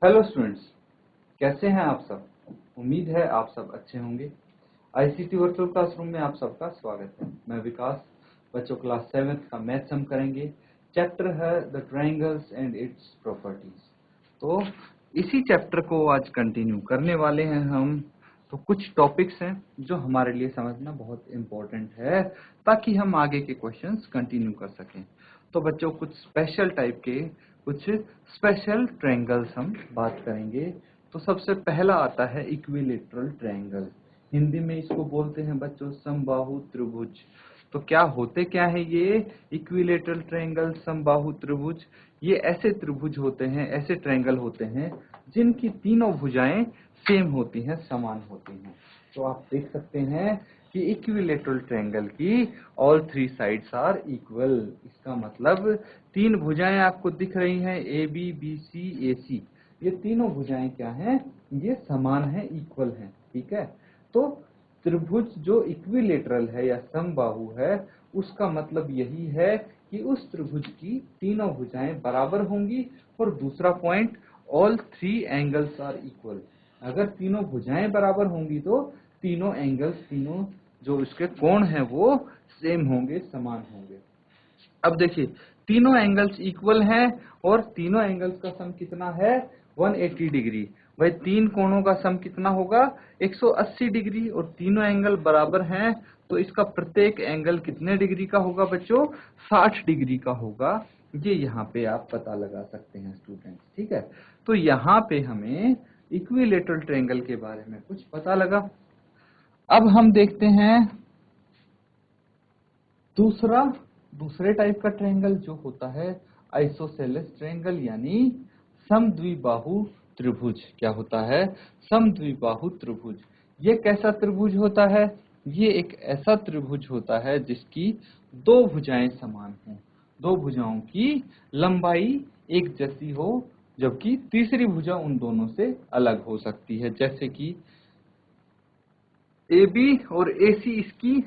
Hello students, कैसे हैं आप सब। उम्मीद है आप सब अच्छे होंगे। आईसीटी वर्चुअल क्लासरूम में आप सबका स्वागत है। मैं विकास। बच्चों क्लास 7th का मैथ्स हम करेंगे। चैप्टर है the triangles and its properties. तो इसी चैप्टर को आज कंटिन्यू करने वाले हैं हम। तो कुछ टॉपिक्स हैं जो हमारे लिए समझना बहुत इम्पोर्टेंट है ताकि हम आगे के क्वेश्चंस कंटिन्यू कर सकें। तो बच्चों कुछ स्पेशल टाइप के कुछ स्पेशल ट्रायंगल्स हम बात करेंगे। तो सबसे पहला आता है इक्विलेटरल ट्रायंगल। हिंदी में इसको बोलते हैं बच्चों समबाहु त्रिभुज। तो क्या होते क्या है ये इक्विलेटरल ट्रायंगल, समबाहु त्रिभुज? ये ऐसे त्रिभुज होते हैं, ऐसे ट्रायंगल होते हैं जिनकी तीनों भुजाएं सेम होती हैं, समान होती हैं। तो आप देख सकते हैं कि इक्विलेटरल ट्रायंगल की all three sides are equal. इसका मतलब तीन भुजाएं आपको दिख रही हैं, ए बी बी सी ए सी। ये तीनों भुजाएं क्या हैं? ये समान है, इक्वल हैं। ठीक है। तो त्रिभुज जो इक्विलेटरल है या समबाहु है, उसका मतलब यही है कि उस त्रिभुज की तीनों भुजाएं बराबर होंगी। और दूसरा point, all three angles are equal. अगर तीनों भुजाएं बराबर होंगी तो तीनों एंगल्स, तीनों जो इसके कोण हैं वो सेम होंगे, समान होंगे। अब देखिए, तीनों एंगल्स इक्वल हैं और तीनों एंगल्स का सम कितना है? 180 डिग्री। भाई तीन कोणों का सम कितना होगा? 180 डिग्री। और तीनों एंगल बराबर हैं तो इसका प्रत्येक एंगल कितने डिग्री का होगा बच्चों? 60 डिग्री का होगा। ये यहाँ पे आप पता लगा सकते हैं स्टूडेंट्स। ठीक है। तो यहाँ पे हमें इक्विलेटरल ट्रायंगल के बारे में कुछ पता लगा। अब हम देखते हैं दूसरे टाइप का ट्रायंगल जो होता है आइसोसेलेस ट्रायंगल, यानी समद्विबाहु त्रिभुज। क्या होता है? समद्विबाहु त्रिभुज। ये कैसा त्रिभुज होता है? ये एक ऐसा त्रिभुज होता है जिसकी दो भुजाएं समान हों, दो भुजाओं की लंबाई एक जैसी हो, जबकि तीसरी भुजा उन दोनों से अलग हो सकती है। जैसे कि AB और AC इसकी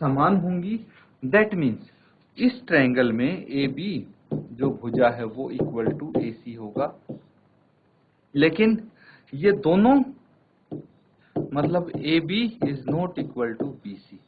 समान होंगी। दैट मीन्स इस ट्रायंगल में AB जो भुजा है वो इक्वल टू AC होगा, लेकिन ये दोनों मतलब AB is not equal to BC,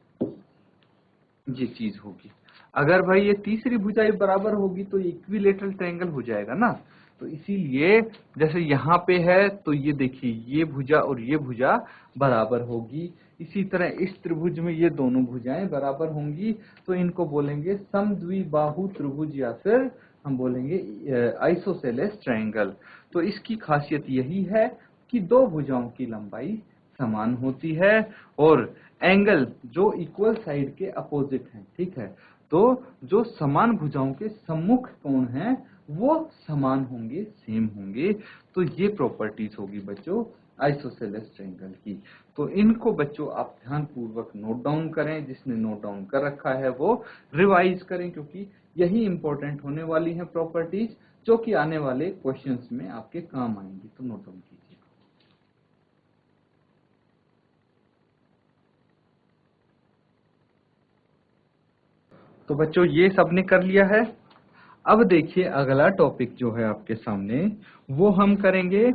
ये चीज होगी। अगर भाई ये तीसरी भुजाएं बराबर होगी तो इक्विलेटरल ट्रायंगल हो जाएगा ना। तो इसीलिए जैसे यहाँ पे है तो ये देखिए, ये भुजा और ये भुजा बराबर होगी। इसी तरह इस त्रिभुज में ये दोनों भुजाएं बराबर होंगी तो इनको बोलेंगे समद्विबाहु त्रिभुज या फिर हम बोलेंगे आइसोसेलेस ट्रायंगल। तो इसकी खासियत यही है कि दो भुजाओं की लंबाई समान होती है और एंगल जो इक्वल साइड के अपोजिट हैं। ठीक है। तो जो समान भुजाओं के सम्मुख कोण हैं वो समान होंगे, सेम होंगे। तो ये प्रॉपर्टीज होगी बच्चों आइसोसेलेस ट्रायंगल की। तो इनको बच्चों आप ध्यान पूर्वक नोट डाउन करें। जिसने नोट डाउन कर रखा है वो रिवाइज करें, क्योंकि यही इंपॉर्टेंट होने वाली है प्रॉपर्टीज जो कि आने वाले क्वेश्चंस में आपके काम आएंगी। तो नोट डाउन कीजिए। तो बच्चों ये सबने कर लिया है। अब देखिए अगला टॉपिक जो है आपके सामने वो हम करेंगे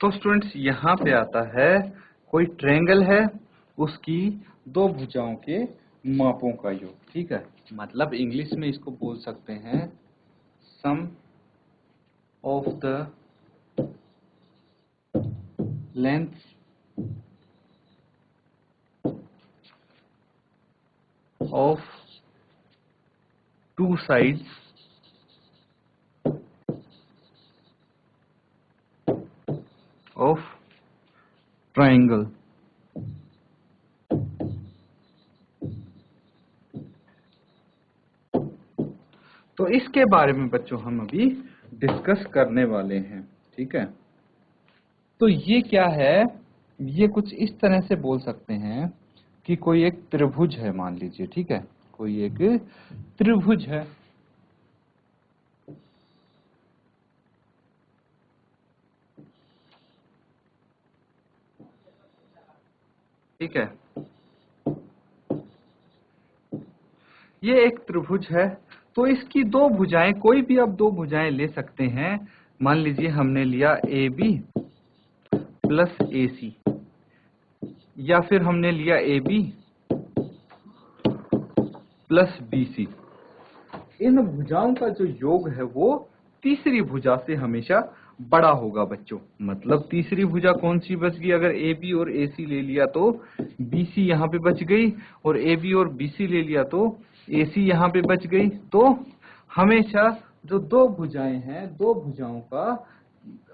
तो स्टूडेंट्स यहाँ पे आता है कोई ट्रायंगल है, उसकी दो भुजाओं के मापों का योग। ठीक है। मतलब इंग्लिश में इसको बोल सकते हैं sum of the length of two sides of triangle. तो इसके बारे में बच्चों हम अभी डिस्कस करने वाले हैं, ठीक है। तो ये क्या है, ये कुछ इस तरह से बोल सकते हैं कि कोई एक त्रिभुज है, मान लीजिए, ठीक है, कोई एक त्रिभुज है, ठीक है। ये एक त्रिभुज है, तो इसकी दो भुजाएं, कोई भी आप दो भुजाएं ले सकते हैं। मान लीजिए हमने लिया ए बी प्लस ए सी, या फिर हमने लिया A B plus B C. इन भुजाओं का जो योग है वो तीसरी भुजा से हमेशा बड़ा होगा बच्चों। मतलब तीसरी भुजा कौन सी बच गई, अगर ए बी और ए सी ले लिया तो बी सी यहाँ पे बच गई, और ए बी और बी सी ले लिया तो ए सी यहाँ पे बच गई। तो हमेशा जो दो भुजाएं हैं, दो भुजाओं का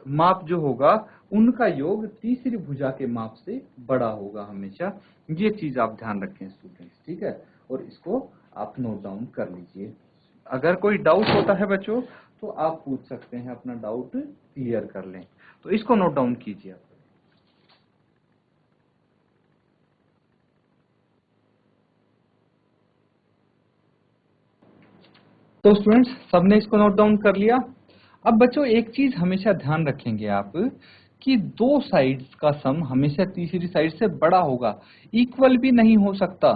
माप जो होगा उनका योग तीसरी भुजा के माप से बड़ा होगा हमेशा। ये चीज आप ध्यान रखें स्टूडेंट्स, ठीक है, और इसको आप नोट डाउन कर लीजिए। अगर कोई डाउट होता है बच्चों तो आप पूछ सकते हैं, अपना डाउट क्लियर कर लें। तो इसको नोट डाउन कीजिए आप। तो स्टूडेंट्स सबने इसको नोट डाउन कर लिया। अब बच्चों एक चीज हमेशा ध्यान रखेंगे आप कि दो साइड्स का सम हमेशा तीसरी साइड से बड़ा होगा। इक्वल भी नहीं हो सकता,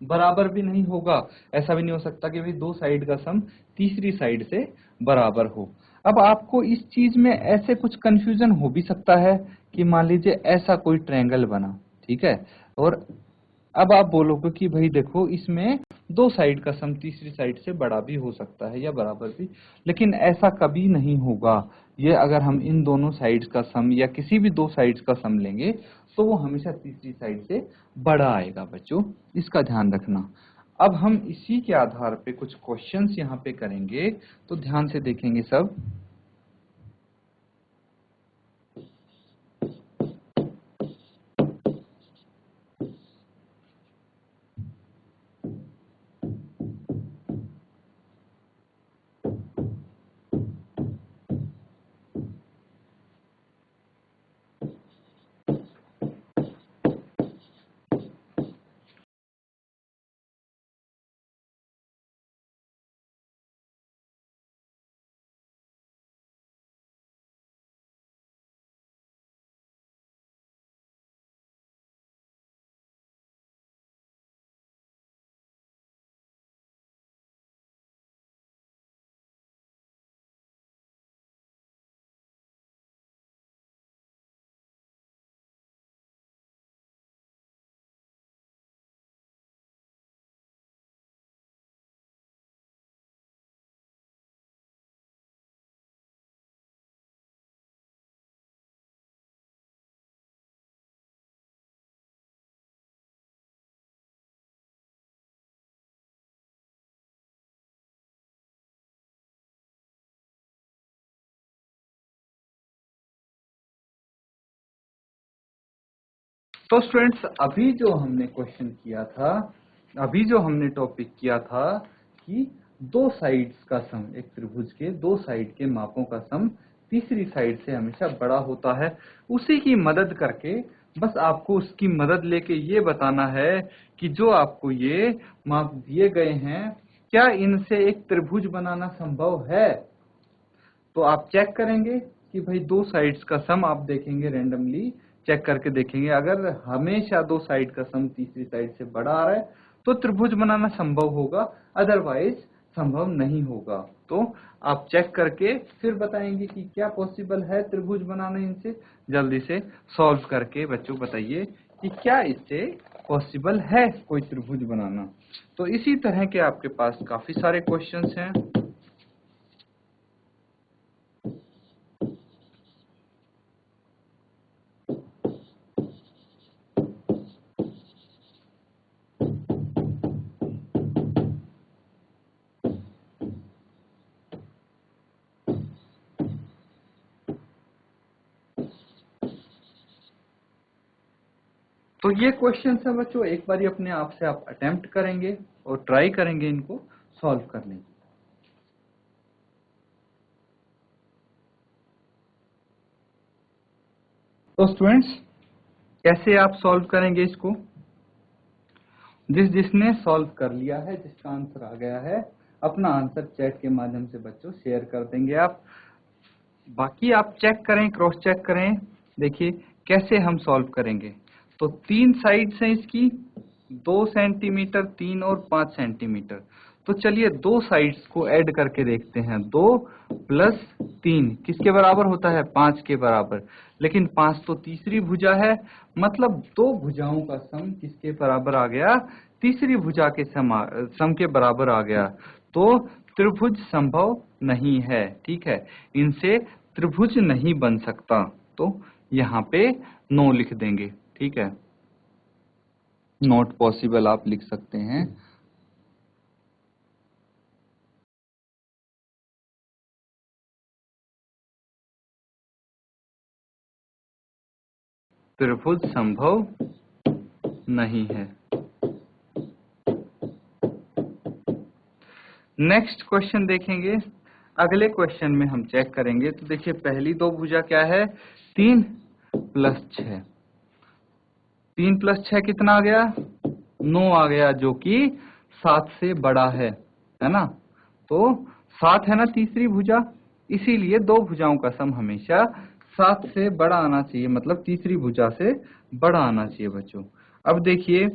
बराबर भी नहीं होगा। ऐसा भी नहीं हो सकता कि भाई दो साइड का सम तीसरी साइड से बराबर हो। अब आपको इस चीज में ऐसे कुछ कंफ्यूजन हो भी सकता है कि मान लीजिए ऐसा कोई ट्रायंगल बना, ठीक है, और अब आप बोलोगे कि भाई देखो इसमें दो साइड का सम तीसरी साइड से बड़ा भी हो सकता है या बराबर भी, लेकिन ऐसा कभी नहीं होगा। ये अगर हम इन दोनों साइड्स का सम या किसी भी दो साइड्स का सम लेंगे तो वो हमेशा तीसरी साइड से बड़ा आएगा बच्चों, इसका ध्यान रखना। अब हम इसी के आधार पे कुछ क्वेश्चंस यहाँ पे करेंगे, तो ध्यान से देखेंगे सब। तो स्टूडेंट्स अभी जो हमने क्वेश्चन किया था, अभी जो हमने टॉपिक किया था कि दो साइड्स का सम, एक त्रिभुज के दो साइड के मापों का सम तीसरी साइड से हमेशा बड़ा होता है, उसी की मदद करके बस आपको उसकी मदद लेके ये बताना है कि जो आपको ये माप दिए गए हैं क्या इनसे एक त्रिभुज बनाना संभव है। तो आप चेक करेंगे कि भाई दो साइड्स का सम आप देखेंगे, रैंडमली चेक करके देखेंगे, अगर हमेशा दो साइड का सम तीसरी साइड से बड़ा आ रहा है तो त्रिभुज बनाना संभव होगा, अदरवाइज संभव नहीं होगा। तो आप चेक करके फिर बताएंगे कि क्या पॉसिबल है त्रिभुज बनाना इनसे। जल्दी से सॉल्व करके बच्चों बताइए कि क्या इससे पॉसिबल है कोई त्रिभुज बनाना। तो इसी तरह के आपके पास काफी सारे क्वेश्चंस हैं। तो ये क्वेश्चन है बच्चों, एक बार अपने आप से आप अटेम्प्ट करेंगे और ट्राई करेंगे इनको सॉल्व करने की। तो स्टूडेंट्स कैसे आप सॉल्व करेंगे इसको? जिसने सॉल्व कर लिया है, जिसका आंसर आ गया है, अपना आंसर चैट के माध्यम से बच्चों शेयर कर देंगे आप। बाकी आप चेक करें, क्रॉस चेक करें, देखिए कैसे हम सॉल्व करेंगे। तो 3 साइड्स हैं इसकी, 2 सेंटीमीटर, 3 और 5 सेंटीमीटर। तो चलिए 2 साइड्स को ऐड करके देखते हैं। 2 प्लस 3 किसके बराबर होता है? 5 के बराबर। लेकिन 5 तो तीसरी भुजा है, मतलब 2 भुजाओं का सम किसके बराबर आ गया? तीसरी भुजा के सम के बराबर आ गया। तो त्रिभुज संभव नहीं है, ठीक है, इनसे त्रिभुज नहीं बन सकता। तो यहाँ पे नो लिख देंगे, ठीक है, नॉट पॉसिबल आप लिख सकते हैं। त्रिभुज संभव नहीं है। नेक्स्ट क्वेश्चन देखेंगे। अगले क्वेश्चन में हम चेक करेंगे। तो देखिए पहली 2 भुजा क्या है? 3 प्लस 6। 3 प्लस 6 कितना आ गया? 9 आ गया, जो कि 7 से बड़ा है ना? तो 7 है ना तीसरी भुजा, इसीलिए 2 भुजाओं का सम हमेशा 7 से बड़ा आना चाहिए, मतलब तीसरी भुजा से बड़ा आना चाहिए बच्चों। अब देखिए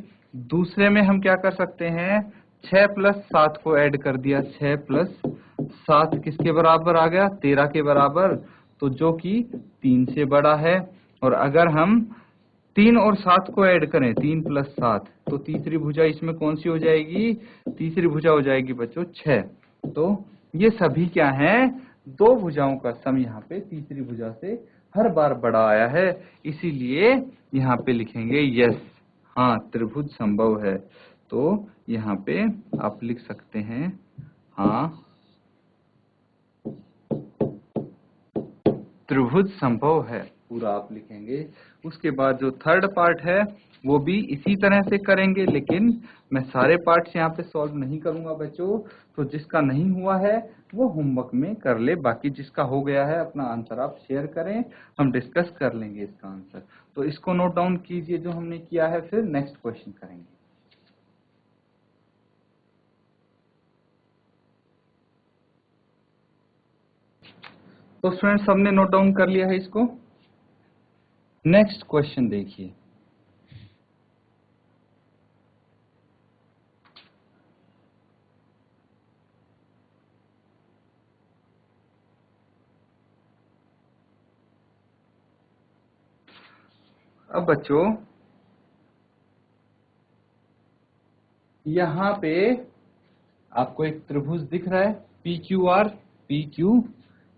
दूसरे में हम क्या कर सकते हैं? 6 प्लस 7 को ऐड कर दिया। 6 प्लस 7 किसके बराबर आ गया? 13 के बराबर, तो जो कि 3 से बड़ा है। और अगर हम 3 और 7 को ऐड करें, 3 प्लस 7, तो तीसरी भुजा इसमें कौन सी हो जाएगी? तीसरी भुजा हो जाएगी बच्चों 6। तो ये सभी क्या हैं? 2 भुजाओं का सम यहाँ पे तीसरी भुजा से हर बार बड़ा आया है, इसीलिए यहाँ पे लिखेंगे यस, हाँ त्रिभुज संभव है। तो यहाँ पे आप लिख सकते हैं हाँ त्रिभुज संभव है, पूरा आप लिखेंगे। उसके बाद जो थर्ड पार्ट है वो भी इसी तरह से करेंगे, लेकिन मैं सारे पार्ट्स यहाँ पे सॉल्व नहीं करूंगा बच्चों। तो जिसका नहीं हुआ है वो होमवर्क में कर ले, बाकी जिसका हो गया है अपना आंसर आप शेयर करें, हम डिस्कस कर लेंगे इसका आंसर। तो इसको नोट डाउन कीजिए जो हमने किया है, फिर नेक्स्ट क्वेश्चन करेंगे। तो स्टूडेंट्स हमने नोट डाउन कर लिया है इसको। नेक्स्ट क्वेश्चन देखिए। अब बच्चों यहाँ पे आपको एक त्रिभुज दिख रहा है P Q R, P Q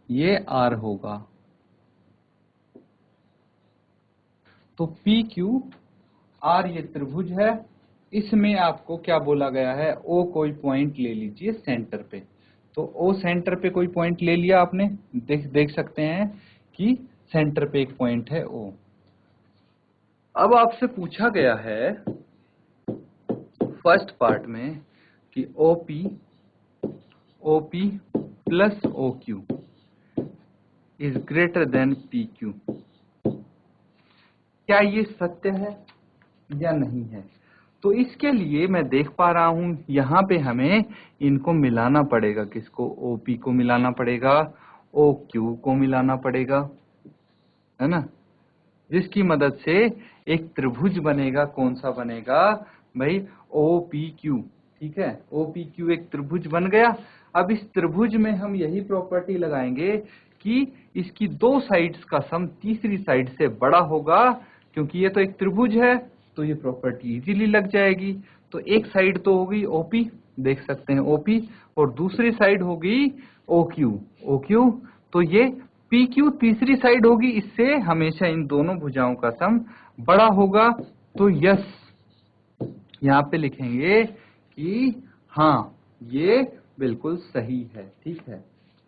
ये आर होगा। तो पी क्यू आर ये त्रिभुज है, इसमें आपको क्या बोला गया है? ओ कोई पॉइंट ले लीजिए सेंटर पे। तो ओ सेंटर पे कोई पॉइंट ले लिया आपने, देख सकते हैं कि सेंटर पे एक पॉइंट है ओ। अब आपसे पूछा गया है फर्स्ट पार्ट में कि OP plus OQ is greater then PQ। क्या ये सत्य है या नहीं है? तो इसके लिए मैं देख पा रहा हूं यहाँ पे हमें इनको मिलाना पड़ेगा। किसको? OP को मिलाना पड़ेगा, OQ को मिलाना पड़ेगा, है ना, जिसकी मदद से एक त्रिभुज बनेगा। कौन सा बनेगा भाई? OPQ, ठीक है, OPQ एक त्रिभुज बन गया। अब इस त्रिभुज में हम यही प्रॉपर्टी लगाएंगे कि इसकी 2 साइड्स का सम तीसरी साइड से बड़ा होगा, क्योंकि ये तो एक त्रिभुज है, तो ये प्रॉपर्टी इजीली लग जाएगी। तो एक साइड तो होगी OP, देख सकते हैं OP, और दूसरी साइड होगी OQ। तो ये PQ तीसरी साइड होगी, इससे हमेशा इन दोनों भुजाओं का सम बड़ा होगा। तो यस, यहाँ पे लिखेंगे कि हाँ ये बिल्कुल सही है, ठीक है,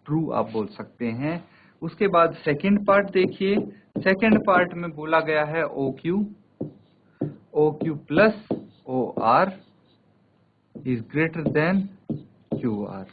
ट्रू आप बोल सकते हैं। उसके बाद सेकंड पार्ट देखिए। सेकंड पार्ट में बोला गया है OQ। O Q plus O R is greater than Q R.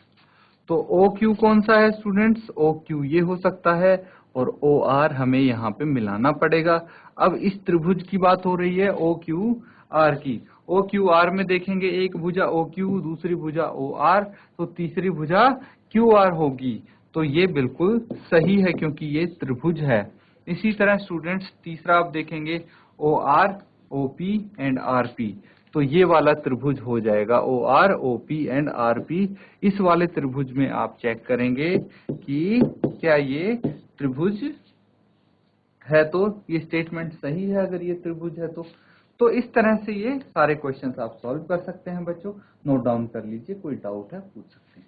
तो ओ क्यू कौन सा है स्टूडेंट्स? ओ क्यू ये हो सकता है और ओ आर हमें यहाँ पे मिलाना पड़ेगा। अब इस त्रिभुज की बात हो रही है ओ क्यू आर की। ओ क्यू आर में देखेंगे एक भुजा ओ क्यू, दूसरी भुजा ओ आर, तो तीसरी भुजा क्यू आर होगी। तो ये बिल्कुल सही है क्योंकि ये त्रिभुज है। इसी तरह स्टूडेंट्स तीसरा आप देखेंगे O R, O P and R P, तो ये वाला त्रिभुज हो जाएगा O R, O P and R P. इस वाले त्रिभुज में आप चेक करेंगे कि क्या ये त्रिभुज है, तो ये स्टेटमेंट सही है अगर ये त्रिभुज है तो इस तरह से ये सारे क्वेश्चंस आप सॉल्व कर सकते हैं बच्चों। नोट डाउन कर लीजिए, कोई डाउट है पूछ सकते हैं।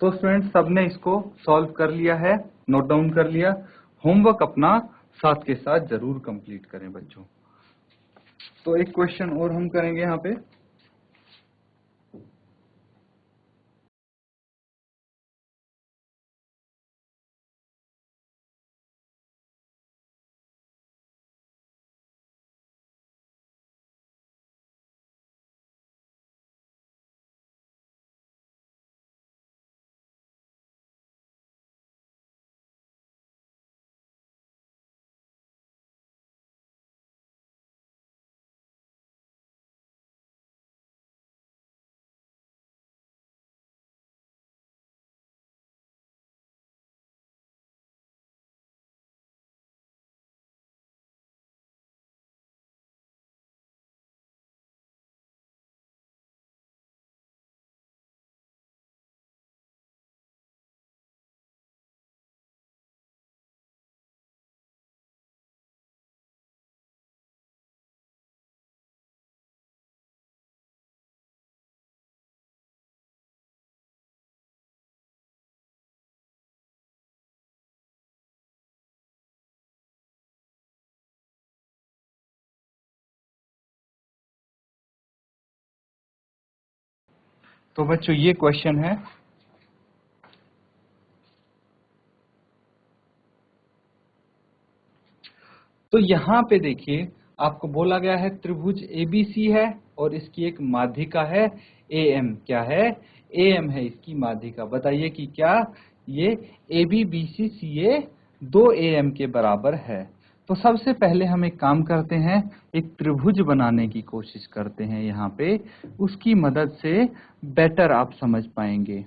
तो स्टूडेंट्स सबने इसको सॉल्व कर लिया है, नोट डाउन कर लिया। होमवर्क अपना साथ के साथ जरूर कंप्लीट करें बच्चों। तो एक क्वेश्चन और हम करेंगे यहाँ पे। तो बच्चों ये क्वेश्चन है, तो यहाँ पे देखिए आपको बोला गया है त्रिभुज एबीसी है और इसकी एक माध्यिका है एएम। क्या है? एएम है इसकी माध्यिका। बताइए कि क्या ये एबी बीसी सीए 2 एएम के बराबर है? तो सबसे पहले हम एक काम करते हैं, एक त्रिभुज बनाने की कोशिश करते हैं यहाँ पे, उसकी मदद से बेटर आप समझ पाएंगे।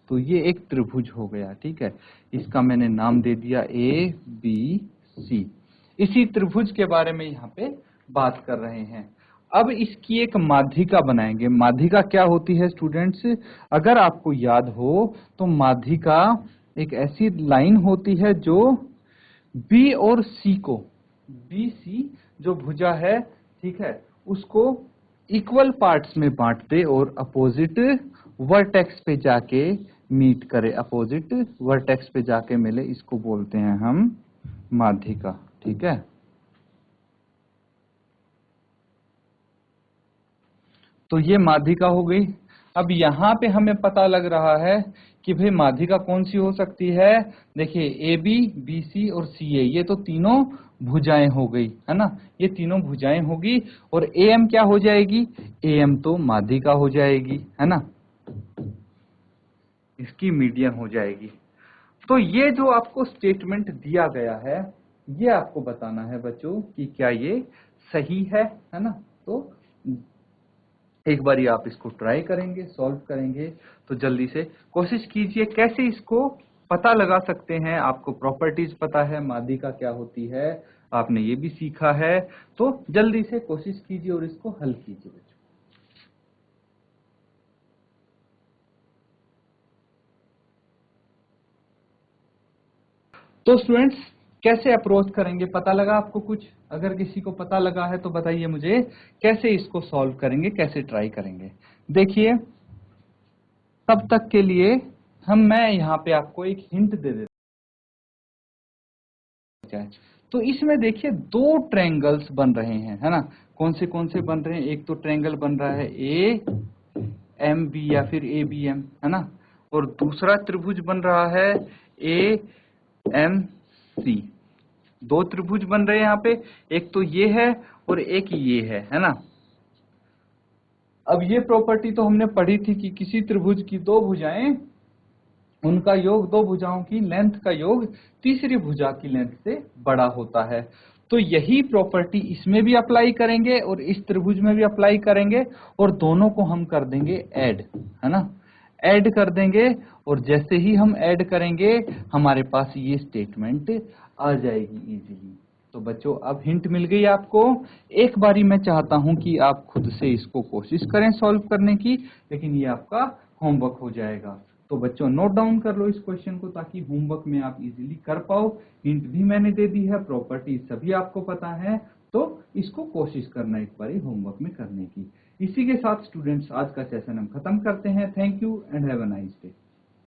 तो ये एक त्रिभुज हो गया, ठीक है। इसका मैंने नाम दे दिया ए बी सी। इसी त्रिभुज के बारे में यहाँ पे बात कर रहे हैं। अब इसकी एक माध्यिका बनाएंगे। माध्यिका क्या होती है स्टूडेंट्स? अगर आपको याद हो तो माध्यिका एक ऐसी लाइन होती है जो बी और सी को, बी सी जो भुजा है, ठीक है, उसको इक्वल पार्ट्स में बांट दे और अपोजिट वर्टेक्स पे जाके मीट करे, अपोजिट वर्टेक्स पे जाके मिले, इसको बोलते हैं हम माध्यिका, ठीक है। तो ये माध्यिका हो गई। अब यहाँ पे हमें पता लग रहा है कि भाई माध्यिका कौन सी हो सकती है। देखिए ए बी, बी सी और सी ए, ये तो तीनों भुजाएं हो गई, है ना, ये तीनों भुजाएं होगी। और ए एम क्या हो जाएगी? ए एम तो माध्यिका हो जाएगी, है ना, इसकी मीडियन हो जाएगी। तो ये जो आपको स्टेटमेंट दिया गया है, ये आपको बताना है बच्चों कि क्या ये सही है ना। तो एक बारी आप इसको ट्राई करेंगे, सॉल्व करेंगे, तो जल्दी से कोशिश कीजिए कैसे इसको पता लगा सकते हैं। आपको प्रॉपर्टीज पता है, माध्यिका क्या होती है, आपने ये भी सीखा है, तो जल्दी से कोशिश कीजिए और इसको हल कीजिए बच्चों। तो स्टूडेंट्स कैसे अप्रोच करेंगे? पता लगा आपको कुछ? अगर किसी को पता लगा है तो बताइए मुझे, कैसे इसको सॉल्व करेंगे, कैसे ट्राई करेंगे। देखिए तब तक के लिए मैं यहाँ पे आपको एक हिंट दे देता हूं। तो इसमें देखिए दो ट्रायंगल्स बन रहे हैं, है ना। कौन से बन रहे हैं? एक तो ट्रायंगल बन रहा है ए एम बी या फिर ए बी एम, है ना, और दूसरा त्रिभुज बन रहा है ए एम सी, दो त्रिभुज बन रहे हैं यहाँ पे, एक तो ये है और एक ये है ना। अब ये प्रॉपर्टी तो हमने पढ़ी थी कि किसी त्रिभुज की दो भुजाएं, उनका योग दो भुजाओं की लेंथ का योग तीसरी भुजा की लेंथ से बड़ा होता है। तो यही प्रॉपर्टी इसमें भी अप्लाई करेंगे और इस त्रिभुज में भी अप्लाई करेंगे, और दोनों को हम कर देंगे ऐड, है ना, ऐड कर देंगे। और जैसे ही हम ऐड करेंगे हमारे पास ये स्टेटमेंट आ जाएगी इजीली। तो बच्चों अब हिंट मिल गई आपको। एक बारी मैं चाहता हूं कि आप खुद से इसको कोशिश करें सॉल्व करने की, लेकिन ये आपका होमवर्क हो जाएगा। तो बच्चों नोट डाउन कर लो इस क्वेश्चन को, ताकि होमवर्क में आप इजीली कर पाओ। हिंट भी मैंने दे दी है, प्रॉपर्टी सभी आपको पता है, तो इसको कोशिश करना एक बारी होमवर्क में करने की। इसी के साथ स्टूडेंट्स आज का सेशन हम खत्म करते हैं। Thank you and have a nice day.